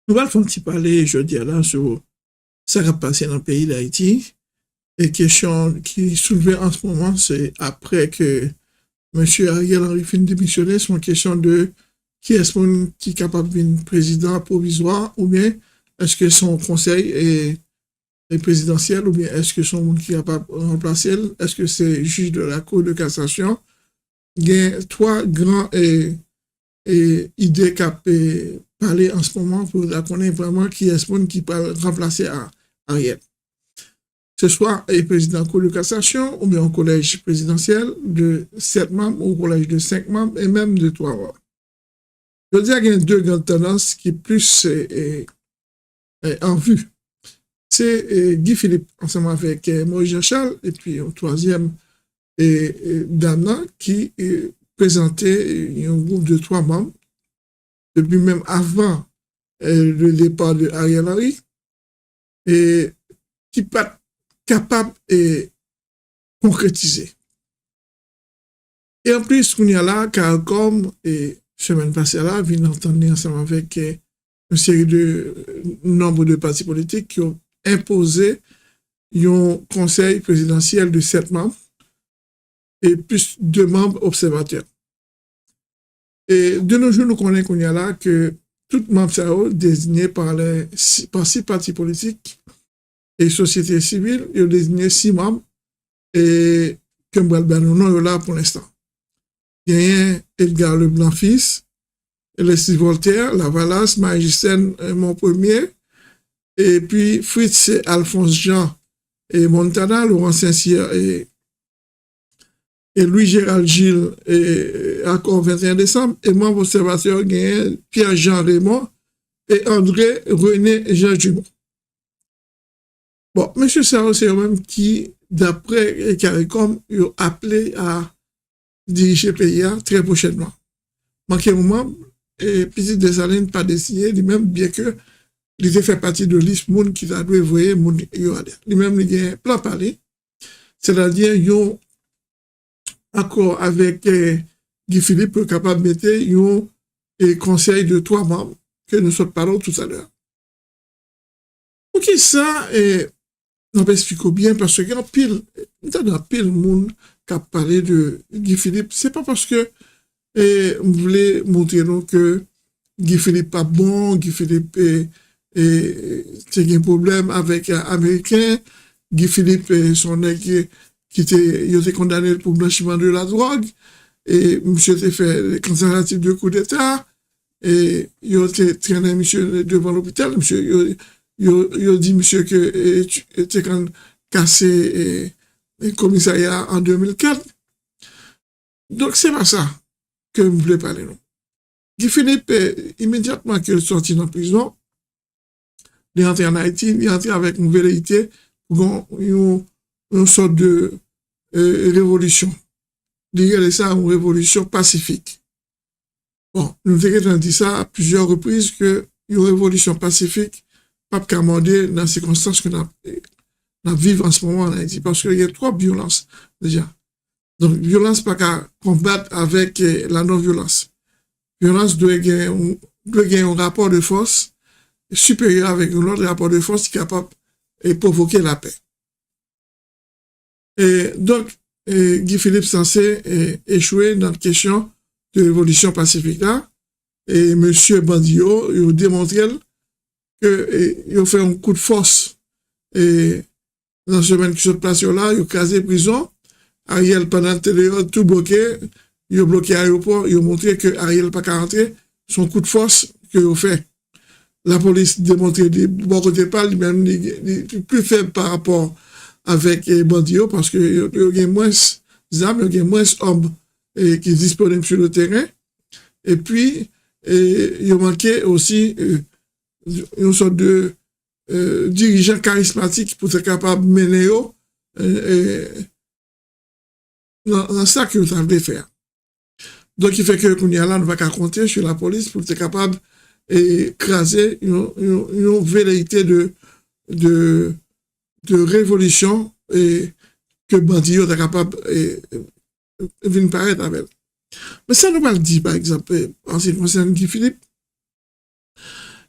Nous allons un petit parler, je dis là, sur ce qui a passé dans le pays d'Haïti. Et question qui soulevée en ce moment, c'est après que M. Ariel Henry fin démissionné, c'est une question de qui est-ce qui est capable d'être président provisoire, ou bien est-ce que son conseil est présidentiel, ou bien est-ce que son monde qui est capable de remplacer, est-ce que c'est juge de la Cour de cassation. Il y a trois grands idées qui parler en ce moment pour connaître vraiment qui est-ce qui peut remplacer Ariel. Ce soit un président de la Cour de cassation ou bien un collège présidentiel de 7 membres ou un collège de 5 membres et même de 3 membres. Je veux dire qu'il y a deux grandes tendances qui plus en vue. C'est Guy Philippe ensemble avec Maurice Jean-Charles et puis un troisième Damna qui présentait un groupe de 3 membres depuis même avant le départ de Ariel Henry et qui pas capable de concrétiser. Et en plus, qu'on y a là, car comme semaine passée là, vient entendre ensemble avec une série de nombre de partis politiques qui ont imposé un conseil présidentiel de 7 membres et plus 2 membres observateurs. Et de nos jours, nous connaissons qu'on y a là que tout membre sont désignés par 6 partis politiques et société civile, ils ont désigné 6 membres et comme non là pour l'instant. Il y a Edgar Leblanc-Fils, Alexis Voltaire, Lavalas, Marie-Justine Montpremier, et puis Fritz Alphonse Jean et Montana, Laurent Saint-Cyr et Louis-Gérald Gilles et accord 21 décembre, et membre observateur Pierre-Jean Raymond et André René Jean Dumont. Bon, M. Sarro, c'est eux-mêmes qui, d'après CARICOM, ont appelé à diriger le pays très prochainement. Manqué un moment, et Petit Desalines pas désigné, lui-même, bien que il fait partie de liste monde qui a dû voyer monde lui-même il a plan parlé, c'est-à-dire ils ont accord avec Guy Philippe capable de mettre un conseil de 3 membres que nous sommes parlé tout à l'heure. Ok, ça on explique bien parce que dans pile monde qui a parlé de Guy Philippe, c'est pas parce que vous voulez montrer nous que Guy Philippe pas bon, Guy Philippe c'est un problème avec un Américain, Guy Philippe son nègre qui était condamné pour blanchiment de la drogue, et monsieur a fait tentative de coup d'État, et il a traîné monsieur devant l'hôpital, monsieur il dit monsieur que était cassé le commissariat en 2004. Donc c'est pas ça que vous voulez parler non. Guy Philippe immédiatement qu'il est sorti de prison, il est entré en Haïti, il est entré avec une velléité pour une sorte de révolution. Il y a ça une révolution pacifique. Bon, nous avons dit ça à plusieurs reprises que une révolution pacifique pas commander dans les circonstances que nous vivons en ce moment en Haïti, parce qu'il y a trop de violence déjà. Donc, violence pas qu'à combattre avec la non-violence. Violence doit gagner un rapport de force supérieur avec un autre rapport de force qui est capable de provoquer la paix. Et donc, Guy Philippe censé échouer dans la question de l'évolution pacifique là, et M. Bandillot, il a démontré qu'il a fait un coup de force et dans la semaine qui se passe là, il a casé prison. Ariel, pendant le tout bloqué, il a bloqué l'aéroport, il a montré que Ariel pas qu'à rentrer, son coup de force qu'il a fait. La police démontré de bon côté pas, lui-même, il plus faible par rapport avec Bandillot, parce que il y a moins d'armes, il y a moins d'hommes qui disponibles sur le terrain. Et puis, il a manqué aussi une sorte de dirigeant charismatique pour être capable de mener dans ça que vous avez faire. Donc, il fait que qu'on y a là, on va compter sur la police pour être capable d'écraser une velléité de révolution et que Bandillot est capable de venir paraître avec. Mais ça nous va le dire, par exemple, en ce qui concerne Guy Philippe,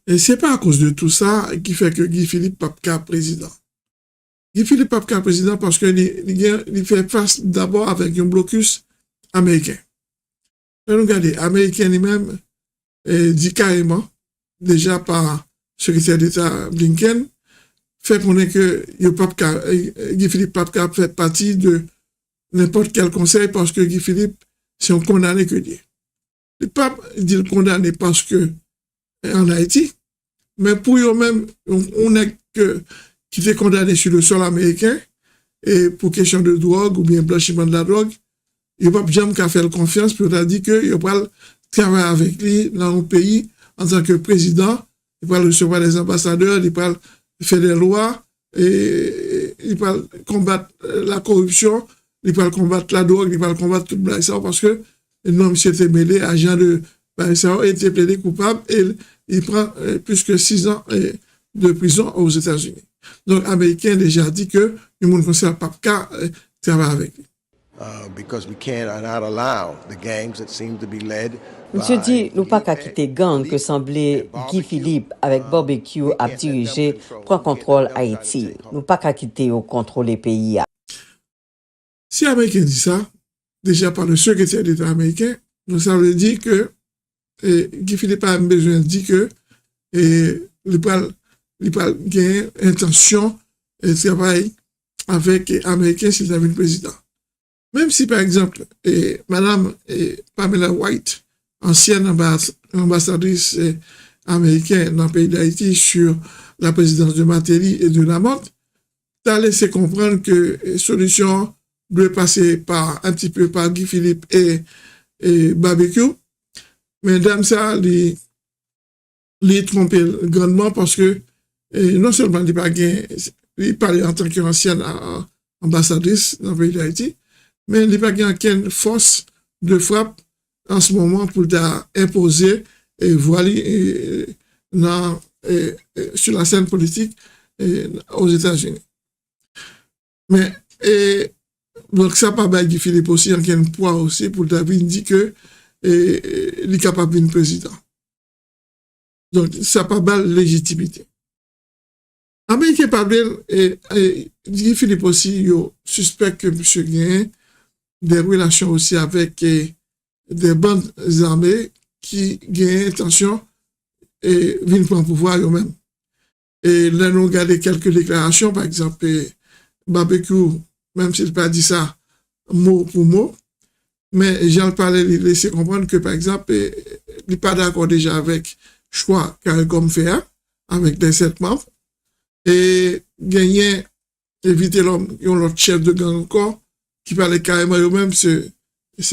Et c'est pas à cause de tout ça qui fait que Guy Philippe Papka président. Guy Philippe Papka président parce que il fait face d'abord avec un blocus américain. Regardez, américain lui-même dit carrément, déjà par secrétaire d'État Blinken, fait connaître que Guy Philippe Papka fait partie de n'importe quel conseil parce que Guy Philippe, c'est un condamné que dit. Le pape dit le condamné parce que en Haïti, mais pour eux-mêmes, on est qui fait condamné sur le sol américain et pour question de drogue ou bien blanchiment de la drogue, il n'y a pas jamais qu'à faire confiance pour dire qu'il va travailler avec lui dans un pays en tant que président, il va recevoir les ambassadeurs, il va faire des lois, et il va combattre la corruption, il va combattre la drogue, il va combattre tout ça parce que l'homme s'était mêlé, agent de ça a été plaidé coupable et il prend plus que 6 ans de prison aux États-Unis. Donc, Américain déjà dit que le monde concerne pas qu'à travailler avec lui. Because we cannot allow the gangs that seem to be led. Monsieur dit, nous pas qu'à quitter gang que semblait Guy Philippe avec barbecue à diriger prend contrôle Haïti. Nous pas qu'à quitter au contrôle des pays. Si Américain dit ça, déjà par le secrétaire d'État américain, donc ça veut dire que Guy Philippe a besoin de dire que il parle gagner intention et travail avec Américain s'il avait une président. Même si, par exemple, Madame Pamela White, ancienne ambassadrice américaine dans le pays d'Haïti sur la présidence de Martelly et de Lamotte, t'as laissé comprendre que la solution doit passer un petit peu par Guy Philippe et Barbecue. Mais Dame ça, il trompé grandement parce que non seulement il parlait en tant qu'ancienne ambassadrice dans le pays d'Haïti, mais il n'y a pas aucune force de frappe en ce moment pour imposer et voiler sur la scène politique aux États-Unis. Mais donc ça pas Guy Philippe aussi en quel poids aussi pour David dit que il est capable d'être président. Donc ça pas mal légitimité. Américain Pabel et Guy Philippe aussi yo suspect que monsieur Guin des relations aussi avec des bandes armées qui gagnent intention et viennent prendre pouvoir eux-mêmes. Et là, nous regardons quelques déclarations, par exemple, Barbecue, même s'il n'a pas dit ça mot pour mot, mais j'en parlais, il laissait comprendre que, par exemple, il n'est pas d'accord déjà avec choix CARICOM fait avec les 7 membres, et gagner, éviter l'autre chef de gang encore, qui parlait carrément eux-mêmes, c'est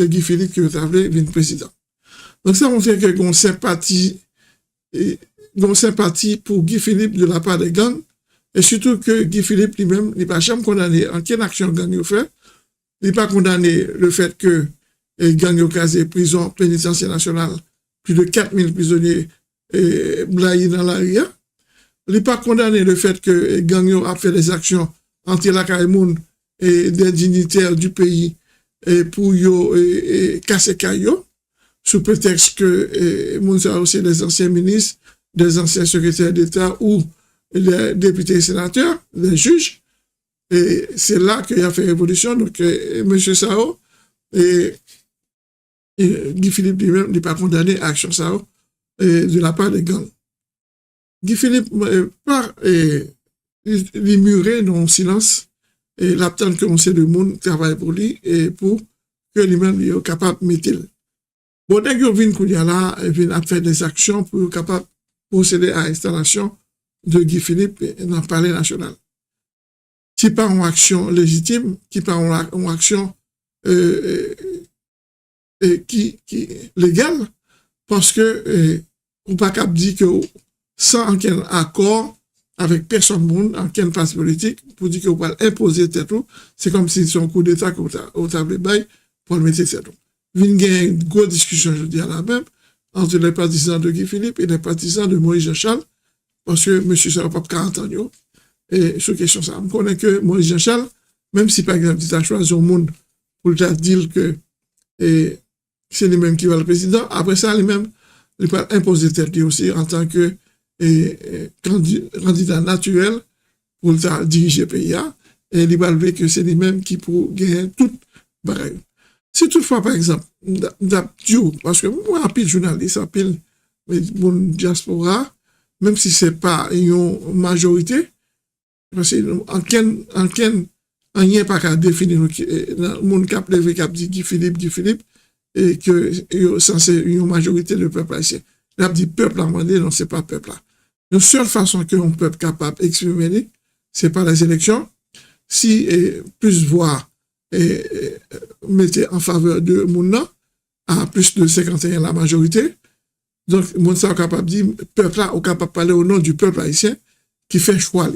Guy Philippe qui veut appeler le président. Donc ça montre que qu'on sympathie pour Guy Philippe de la part des gangs, et surtout que Guy Philippe lui-même n'est pas jamais condamné en quelle action gang il fait, il n'est pas condamné le fait que gang il casé prison pénitentiaire nationale, plus de 4000 prisonniers blaillés dans la rue. Il n'est pas condamné le fait que gang a fait des actions anti la Caïmoun et des dignitaires du pays et pour casser caillou sous prétexte que Mounsa aussi des anciens ministres, des anciens secrétaires d'État ou des députés et sénateurs, des juges. Et c'est là qu'il a fait révolution. Donc, M. Sao et Guy Philippe lui-même n'est pas condamné à action Sao de la part des gangs. Guy Philippe part les murer dans le silence et l'attendre que sait le monde travaille pour lui et pour que lui-même il est capable de mettre. Bon, dès qu'il vient Koudia là, il vient faire des actions pour être capable de procéder à l'installation de Guy Philippe dans le palais national. Qui par une action légitime, qui par une action qui légale, parce que on pas capable dire que sans aucun accord avec personne monde, aucun parti politique, pour dire qu'on va imposer tout, c'est comme si c'est un coup d'État au table bail pour le mettre tout. Il y a une grosse discussion, je dis à la même, entre les partisans de Guy Philippe et les partisans de Moïse Jean-Charles, parce que M. Sarapap 40 ans, et sur question ça, on connaît que Moïse Jean-Charles, même si par exemple, il a choisi au monde pour dire que c'est lui-même qui va le président, après ça, lui-même, il peut imposer tête aussi en tant que candidat naturel pour diriger le pays. Et il va lever que c'est lui-même qui pour gagner tout pareil. Si toutefois, par exemple, parce que moi, un pile journaliste, un pile mon diaspora, même si c'est pas une majorité, parce que en n'y a pas qu'à définir le monde cap levé cap dit Guy Philippe, et que c'est une majorité de peuple haïtien. Là, dit peuple à demander, non, c'est pas peuple là. La seule façon que un peuple capable d'exprimer, c'est par les élections. Si plus voix mettez en faveur de Mouna, à plus de 51 la majorité, donc Mouna est capable de dire, peuple là, est capable de parler au nom du peuple haïtien qui fait choix.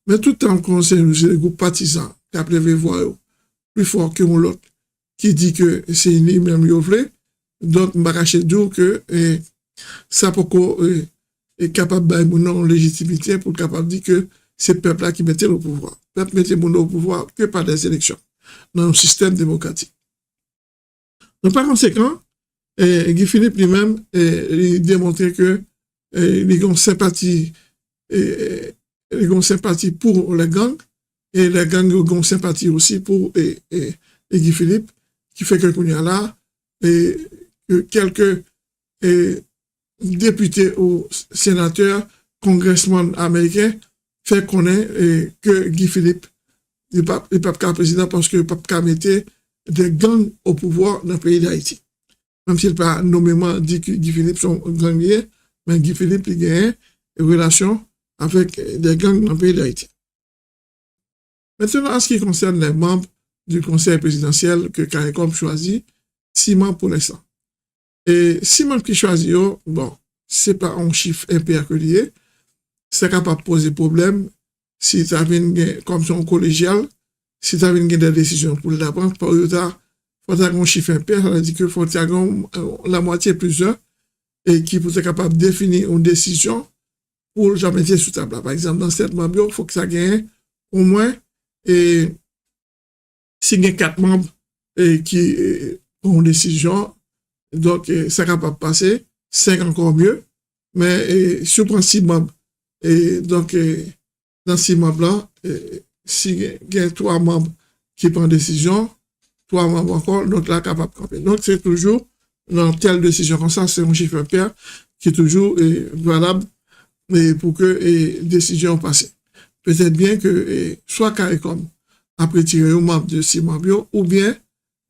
Mais tout en conseil, les groupes partisans qui appellent voir plus fort que l'autre, qui dit que c'est lui-même qui donc je vais dire que ça pour est capable de mon légitimité pour capable de dire que c'est le peuple là qui mettait au pouvoir. Le peuple mettait mon au pouvoir que par des élections dans un système démocratique. Donc par conséquent, Guy Philippe lui-même il démontrait que les gens sympathie pour les gangs et les gangs ont sympathie aussi pour Guy Philippe qui fait que qu'on y a là et que quelques députés ou sénateurs, congressmen américains fait connaître que Guy Philippe n'est pas président parce que pas qu'à mettre des gangs au pouvoir dans le pays d'Haïti. Même s'il pas nommément dit que Guy Philippe sont gangliers, mais Guy Philippe il a une relation avec des gangs dans le pays d'Haïti. Maintenant, en ce qui concerne les membres du conseil présidentiel que CARICOM choisit, 6 membres pour l'instant. Et 6 membres qui choisissent, bon, c'est pas un chiffre impair que lié, c'est capable de poser problème si tu as une comme son collégial, si tu as une des décisions pour la prendre, par exemple, faut avoir un chiffre impair, ça veut dire qu'il faut avoir la moitié plusieurs et qui peut être capable de définir une décision pour jamais dire sous table. Par exemple, dans cette membre, il faut que ça gagne au moins et s'il y a 4 membres qui ont une décision, donc ça ne va pas passer, 5 encore mieux, mais si on prend 6 membres, et donc dans 6 membres-là, s'il y a 3 membres qui prennent décision, 3 membres encore, donc là, capable de camper. Donc c'est toujours, dans telle décision comme ça, c'est un chiffre impair qui est toujours valable pour que les décisions passent. Peut-être bien que soit CARICOM a retiré un membre de 6 membres, ou bien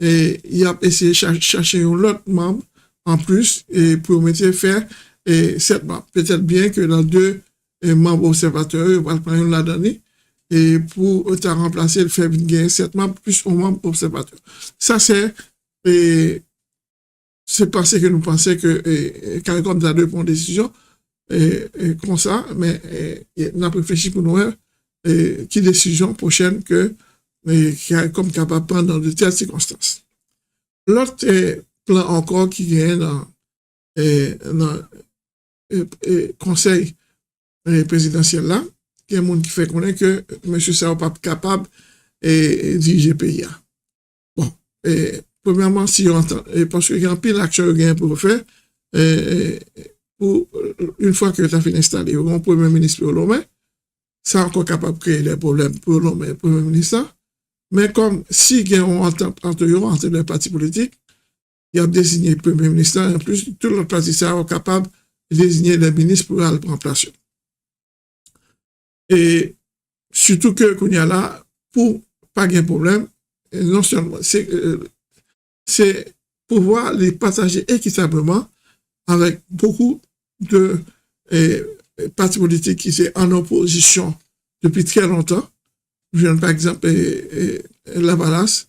il a essayé de chercher un autre membre en plus et pour faire 7 membres. Peut-être bien que dans 2 membres observateurs, il va prendre la donnée et pour remplacer le fait gagner 7 membres plus un membre observateur. Ça, c'est parce que nous pensons que CARICOM a deux points de décision comme ça, mais on a réfléchi pour nous qui décision prochaine que CARICOM capable de prendre dans de telles circonstances. L'autre plan encore qui vient dans le conseil présidentiel là, il y a un monde qui fait connaître que M. Sao n'est pas capable de diriger le pays. Bon, premièrement, si on entend, parce qu'il y a un pile d'action pour faire, pour, une fois que tu as fini d'installer un premier ministre pour l'homme, ça encore capable de créer des problèmes pour l'homme et le premier ministre. Mais comme si il y a une entente entre les partis politiques, il y a désigné le premier ministre, et en plus, tous les partis sont capables de désigner les ministres pour aller remplacer. Et surtout que qu'on y a là, pour pas de problème, non seulement, c'est pouvoir les partager équitablement avec beaucoup de partis politiques qui sont en opposition depuis très longtemps. Je viens par exemple Lavalas,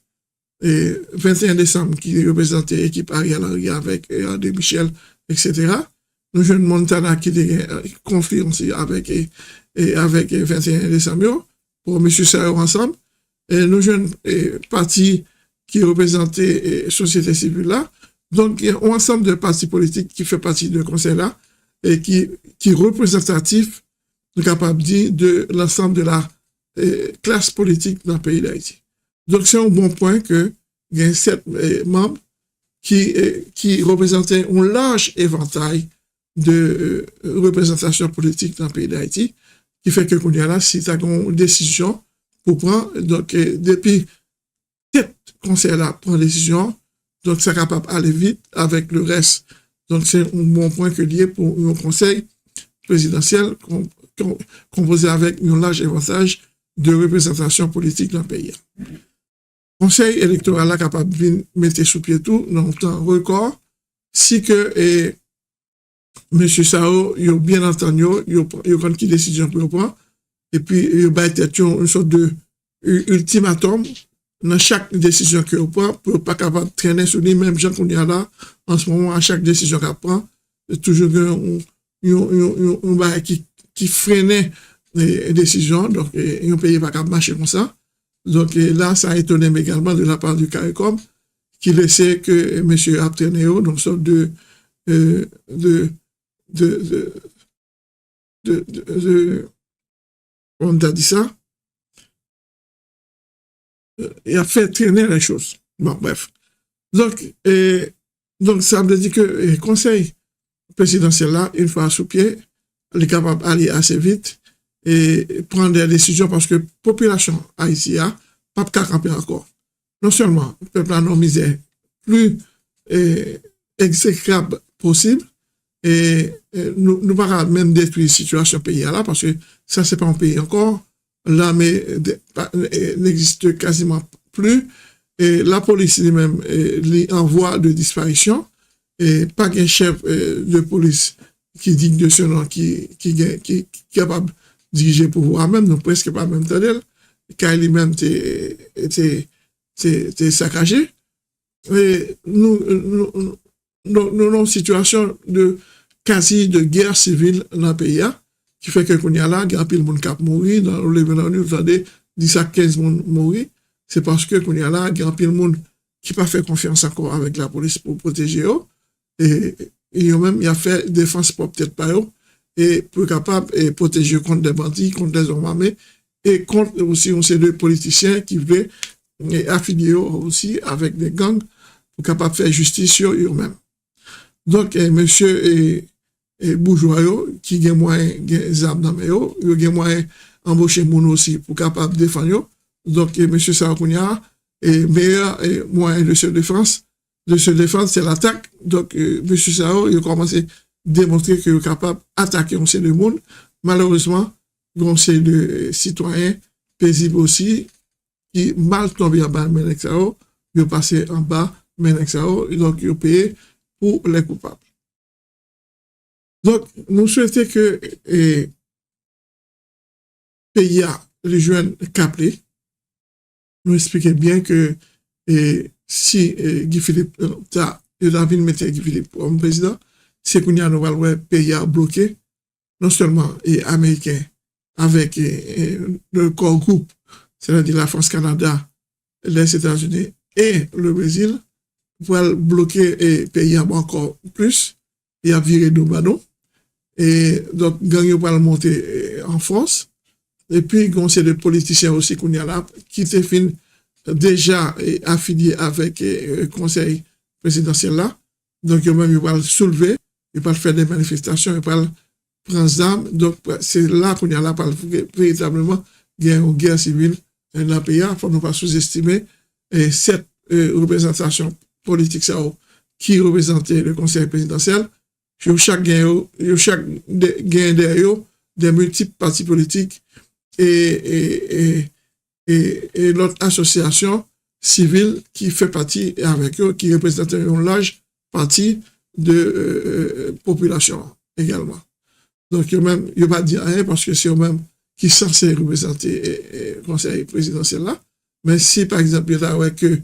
et 21 décembre qui représentait l'équipe Ariel Henry avec André Michel, etc. Nous jeunes Montana qui est conflit aussi avec 21 décembre pour M. Sao ensemble. Et nous jeunes partis qui représentaient société civile là. Donc, il y a un ensemble de partis politiques qui fait partie de conseil là et qui est représentatif, capable de dire, de l'ensemble de la classe politique dans le pays d'Haïti. Donc, c'est un bon point que il y a 7 membres qui représentaient un large éventail de représentation politique dans le pays d'Haïti, qui fait que qu'on y a là, si tu as une décision pour prendre, donc depuis tête conseil là prend décision, donc c'est capable d'aller vite avec le reste. Donc c'est un bon point que lié pour un conseil présidentiel composé avec un large éventail de représentation politique dans le pays. Conseil électoral là capable de mettre sous pied tout dans un temps record, si que Monsieur Sao, il a bien entendu, il a pris qui décision pour prendre, et puis il a été une sorte de ultimatum dans chaque décision qu'il prend, pour pas capable de traîner sur lui, même gens qu'on y a là, en ce moment, à chaque décision qu'il prend, toujours un bail qui freinait les décisions, donc un pays pas capable de marcher comme ça. Donc là, ça a étonné également de la part du CARICOM, qui laissait que M. Abteneo, donc sorte on a dit ça, il a fait traîner les choses. Bon, bref. Donc ça veut dire que le conseil présidentiel là, une fois sous pied, il est capable d'aller assez vite et prendre des décisions parce que la population haïtienne n'a pas camper encore. Non seulement le peuple a une misère plus exécrable possible, et nous ne pouvons pas même détruire la situation pays là parce que ça c'est pas un pays encore, l'armée n'existe quasiment plus, et la police lui-même est en voie de disparition, et pas qu'un chef de police qui digne de ce nom qui est capable de diriger le pouvoir même, non presque pas même temps d'elle, car lui-même était saccagé. Et nous avons une situation de quasi de guerre civile dans le pays, qui fait que qu'on y a là, il y a pile monde qui a mouru, dans l'événement, vous entendez 10 à 15 monde mouru, c'est parce que qu'on y a là, il y a pile monde qui n'a pas fait confiance encore avec la police pour protéger eux, et même, il a fait défense pour peut-être pas eux, et pour capable de protéger contre des bandits, contre des hommes armés, et contre aussi on sait deux politiciens qui veulent affilier aussi avec des gangs pour capable de faire justice sur eux-mêmes. Donc, monsieur bourgeois qui a moyen des armes dans les mains, il a moyen d'embaucher moun aussi pour capable de défendre. Donc, monsieur Sarakounia est meilleur moyen de se défendre. De se défendre, c'est l'attaque. Donc, monsieur Sao, il a commencé à démontrer qu'il est capable d'attaquer on sait le monde. Malheureusement, on sait de citoyens paisibles aussi, qui mal tombé en bas de Menexao, ils ont passé en bas de Menexao, donc ils ont payé pour les coupables. Donc, nous souhaitons que les pays les jeunes capés, nous expliquer bien que si Guy Philippe, David mettait Guy Philippe comme président, c'est qu'on y a un pays bloqué, non seulement les Américains avec le corps groupe, c'est-à-dire la France, Canada, les États-Unis et le Brésil, pour bloquer les pays encore plus, et à virer nos ballons. Et donc, gagner pour le monter en France. Et puis, on sait des politiciens aussi qu'on y a là, qui étaient déjà affiliés avec le conseil présidentiel là. Donc, ils vont le soulever, ils vont faire des manifestations, ils vont prendre des armes. Donc, c'est là qu'on y a là, pour véritablement gagner une guerre civile dans le pays. Il ne faut pas sous-estimer cette représentation politique qui représentait le conseil présidentiel. Chaque gain derrière des multiples partis politiques et l'autre association civile qui fait partie avec eux, qui représente une large partie de population également. Donc, il ne va pas dire rien parce que c'est eux-mêmes qui sont censés représenter le conseil présidentiel là. Mais si, par exemple, il y a que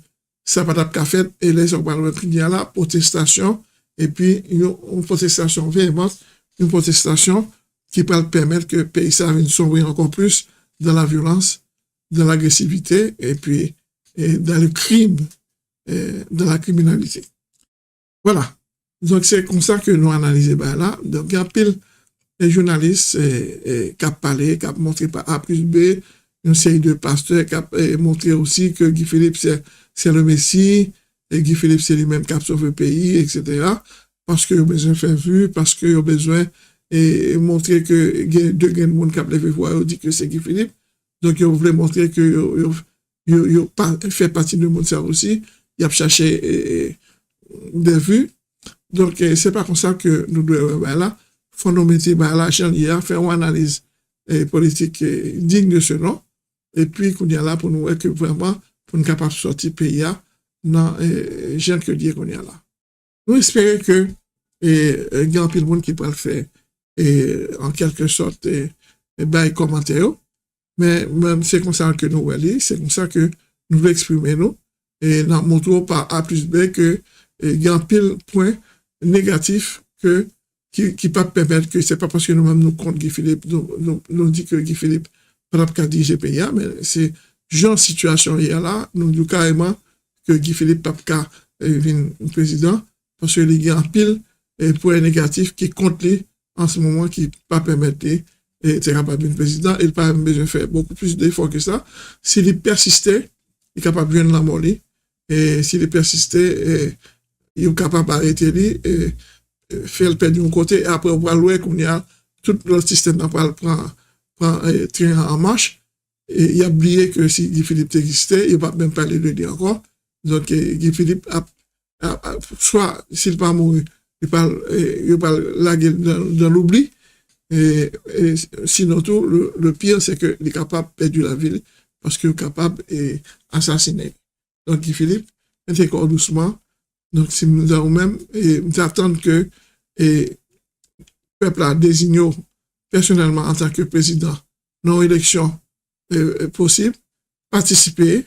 ça n'a pas fait et les gens parlent de la protestation, et puis une protestation véhémente, une protestation qui peut permettre que le pays s'arrête sombrer encore plus dans la violence, dans l'agressivité, et puis dans le crime, dans la criminalité. Voilà. Donc, c'est comme ça que nous analysons là. Donc, il y a pile les journalistes qui ont parlé, qui ont montré par A plus B, une série de pasteurs qui ont montré aussi que Guy Philippe, c'est le Messie, et Guy Philippe, c'est lui-même qui a sauvé le pays, etc. parce que vous avez besoin de faire vue, parce que vous avez besoin de montrer que il y a deux grands monde qui ont levé voix, ils disent que c'est Guy Philippe. Donc, vous voulez montrer que vous fait partie du monde ça aussi. Il a cherché des vues. Donc, c'est pas comme ça que nous devons là. Faut nous mettre là, faire une analyse politique digne de ce nom. Et puis, qu'on y a là pour nous voir que vraiment, pour nous capable de sortir pays dans gens que dire qu'on y a là. Nous espérons que il y a un peu de monde qui peut le faire en quelque sorte des commentaires. Mais même c'est comme ça que nous voyons, c'est comme ça que nous voulons exprimer nous. Et nous montrons par A plus B que il y a un pile point négatif qui peut permettre que c'est pas parce que nous-mêmes nous comptons Guy Philippe, nous dit que Guy Philippe pas qu'à diriger pays, mais c'est genre situation hier là, nous disons carrément que Guy Philippe pas qu'à devenir président parce qu'il y a un pile point négatif qui compte lui en ce moment qui pas permettre et c'est capable de devenir président, il pas besoin de faire beaucoup plus d'efforts que ça. S'il persistait, il est capable de venir la molly. Et s'il persistait, il est capable d'arrêter lui et faire le perdre d'un côté. Et après, on va louer qu'on y a tout le système prend train en marche. Et il a oublié que si Guy Philippe existait, il ne va même pas parler de lui encore. Donc, Guy Philippe soit s'il pas mourir, il va laguer dans l'oubli. Et sinon tout, le pire, c'est qu'il est capable de perdre la ville parce qu'il est capable d'assassiner. Donc, Guy Philippe, mettez encore doucement. Donc, si nous avons même, nous attendons que le peuple a désigné personnellement en tant que président dans l'élection possible, participer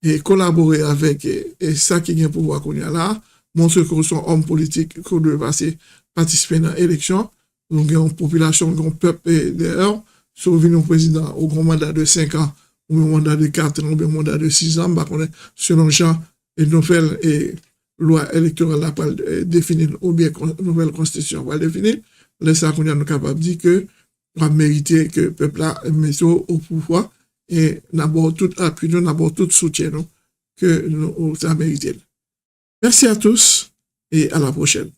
et collaborer avec et ça qui vient pouvoir qu'on y a là, montrer que nous sommes hommes politiques, qu'on doit participer dans l'élection. Donc, il y a une population, un peuple d'ailleurs, si vous venez au président au grand mandat de 5 ans, ou un mandat de 4 ans, ou un mandat de 6 ans, selon Jean, et nouvelle loi électorale là, pour définir, ou bien nouvelle constitution va définir, là, ça qu'on est capable de dire que on a mérité que le peuple a mis au pouvoir, et d'abord tout appui, d'abord tout soutien que nous avons mérité. Merci à tous, et à la prochaine.